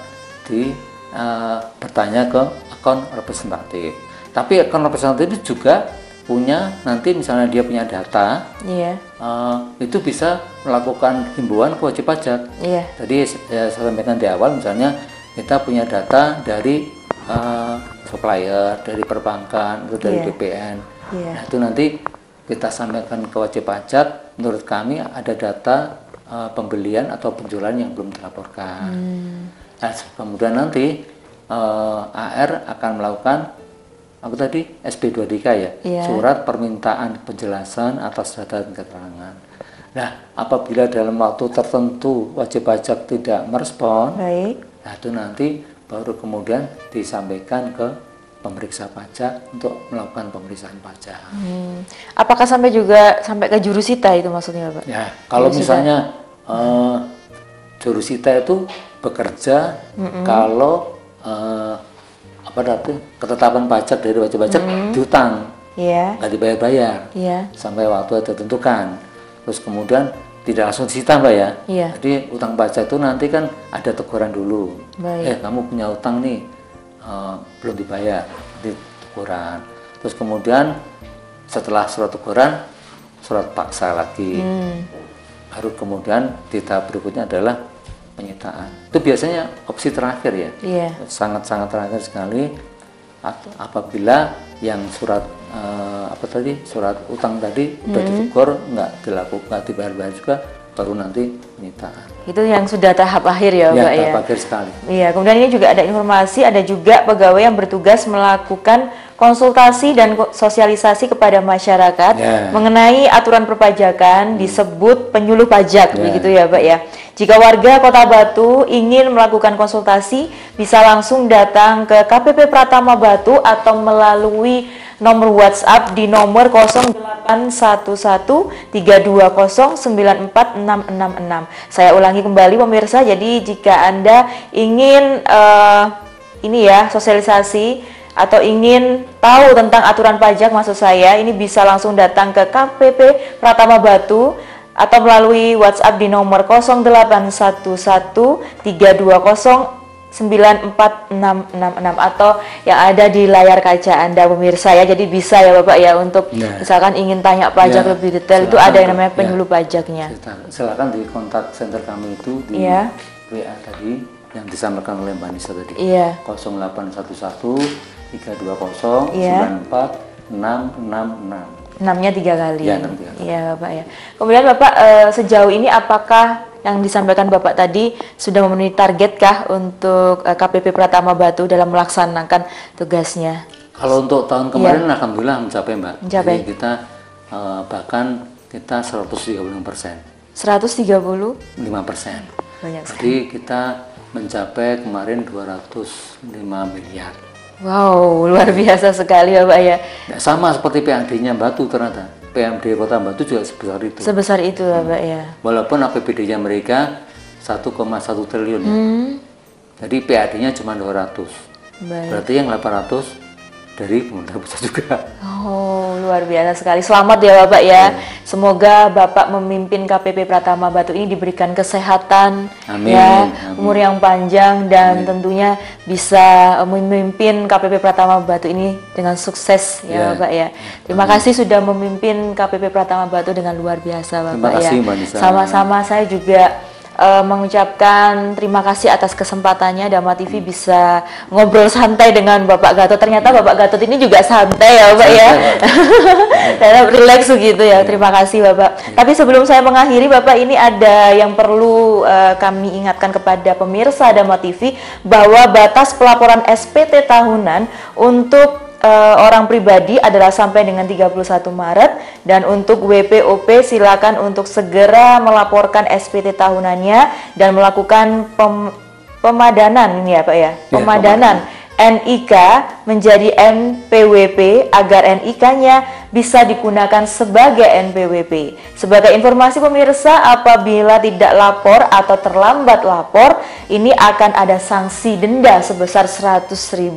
bertanya ke akun representatif. Tapi akun representatif itu juga punya nanti misalnya dia punya data, itu bisa melakukan himbauan ke wajib pajak. Jadi saya sampaikan di awal misalnya kita punya data dari supplier, dari perbankan, atau dari BPN. Nah, itu nanti kita sampaikan ke wajib pajak, menurut kami ada data pembelian atau penjualan yang belum dilaporkan. Nah, kemudian nanti AR akan melakukan apa tadi SP2DK ya, surat permintaan penjelasan atas data dan keterangan. Nah, apabila dalam waktu tertentu wajib pajak tidak merespon, nah itu nanti baru kemudian disampaikan ke pemeriksa pajak untuk melakukan pemeriksaan pajak. Apakah sampai ke jurusita itu maksudnya Pak? Ya, kalau misalnya jurusita itu bekerja kalau ketetapan pajak dari wajib pajak dihutang, nggak dibayar-bayar sampai waktu tertentukan. Terus kemudian tidak langsung disita Mbak ya. Jadi utang pajak itu nanti kan ada teguran dulu. Kamu punya utang nih, belum dibayar, di teguran. Terus kemudian setelah surat teguran, surat paksa lagi. Baru kemudian di tahap berikutnya adalah penyitaan. Itu biasanya opsi terakhir ya. Sangat-sangat terakhir sekali. Apabila yang surat surat utang tadi udah ditegur, nggak dibayar-bayar juga, baru nanti penyitaan. Itu yang sudah tahap akhir ya Pak ya? Tahap akhir sekali. Kemudian ini juga ada informasi, ada juga pegawai yang bertugas melakukan konsultasi dan sosialisasi kepada masyarakat mengenai aturan perpajakan disebut penyuluh pajak, begitu ya Pak ya. Jika warga Kota Batu ingin melakukan konsultasi, bisa langsung datang ke KPP Pratama Batu atau melalui nomor WhatsApp di nomor 0811-320-94666. Saya ulangi kembali pemirsa, jadi jika Anda ingin sosialisasi atau ingin tahu tentang aturan pajak, maksud saya, ini bisa langsung datang ke KPP Pratama Batu atau melalui WhatsApp di nomor 0811-320-94666 atau yang ada di layar kaca Anda pemirsa ya. Jadi bisa ya Bapak ya untuk misalkan ingin tanya pajak lebih detail, itu ada yang namanya penyuluh pajaknya. Silakan di kontak center kami itu di WA tadi yang disampaikan oleh Mbak Nisa tadi. 0811-320-94666. 6-nya 3 kali. Iya, 6 kali. Iya Bapak ya. Kemudian Bapak sejauh ini apakah yang disampaikan Bapak tadi sudah memenuhi target kah untuk KPP Pratama Batu dalam melaksanakan tugasnya? Kalau untuk tahun kemarin alhamdulillah mencapai Mbak. Mencapai. Jadi kita bahkan kita 135%. 135%. Banyak sekali. Jadi kita mencapai kemarin 205 miliar. Wow, luar biasa sekali Bapak ya. Nah, sama seperti PAD-nya Batu ternyata. PMD Kota Batu juga sebesar itu. Sebesar itu Bapak ya. Walaupun APBD-nya mereka 1,1 triliun ya. Jadi PAD-nya cuma 200. Baik. Berarti yang 800 dari pemerintah pusat juga. Oh, luar biasa sekali. Selamat ya Bapak ya. Semoga Bapak memimpin KPP Pratama Batu ini diberikan kesehatan, umur yang panjang, dan tentunya bisa memimpin KPP Pratama Batu ini dengan sukses ya Bapak ya. Terima kasih sudah memimpin KPP Pratama Batu dengan luar biasa Bapak. Terima kasih Mbak Nisa. Sama-sama, saya juga mengucapkan terima kasih atas kesempatannya Dama TV bisa ngobrol santai dengan Bapak Gatot. Ternyata Bapak Gatot ini juga santai ya Bapak ya. Dan relax gitu ya. Terima kasih Bapak. Tapi sebelum saya mengakhiri Bapak, ini ada yang perlu kami ingatkan kepada pemirsa Dama TV bahwa batas pelaporan SPT tahunan untuk orang pribadi adalah sampai dengan 31 Maret, dan untuk WPOP silakan untuk segera melaporkan SPT tahunannya dan melakukan pemadanan ini ya Pak ya, pemadanan NIK menjadi NPWP agar NIK-nya bisa digunakan sebagai NPWP. Sebagai informasi pemirsa, apabila tidak lapor atau terlambat lapor, ini akan ada sanksi denda sebesar Rp100.000.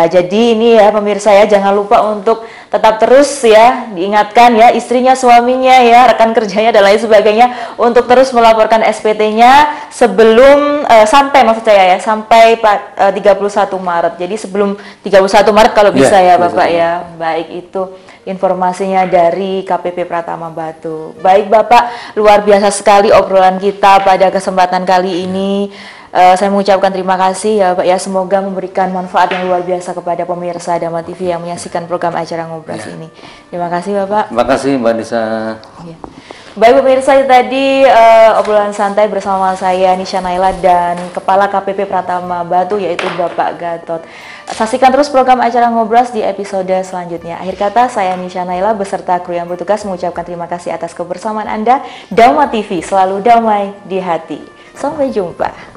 Jadi ini ya pemirsa ya, jangan lupa untuk tetap terus ya diingatkan ya istrinya, suaminya ya, rekan kerjanya dan lain sebagainya untuk terus melaporkan SPT-nya sebelum sampai 31 Maret. Jadi sebelum 31 Maret kalau bisa ya Bapak ya. Baik, itu informasinya dari KPP Pratama Batu. Baik Bapak, luar biasa sekali obrolan kita pada kesempatan kali ini. Saya mengucapkan terima kasih ya Pak ya, semoga memberikan manfaat yang luar biasa kepada pemirsa Dama TV yang menyaksikan program acara Ngobras ini. Terima kasih Bapak. Terima kasih Mbak Nisa. Baik pemirsa, itu tadi obrolan santai bersama saya Nisha Naila dan Kepala KPP Pratama Batu yaitu Bapak Gatot. Saksikan terus program acara Ngobras di episode selanjutnya. Akhir kata, saya Nisha Naila beserta kru yang bertugas mengucapkan terima kasih atas kebersamaan Anda. Dama TV selalu damai di hati. Sampai jumpa.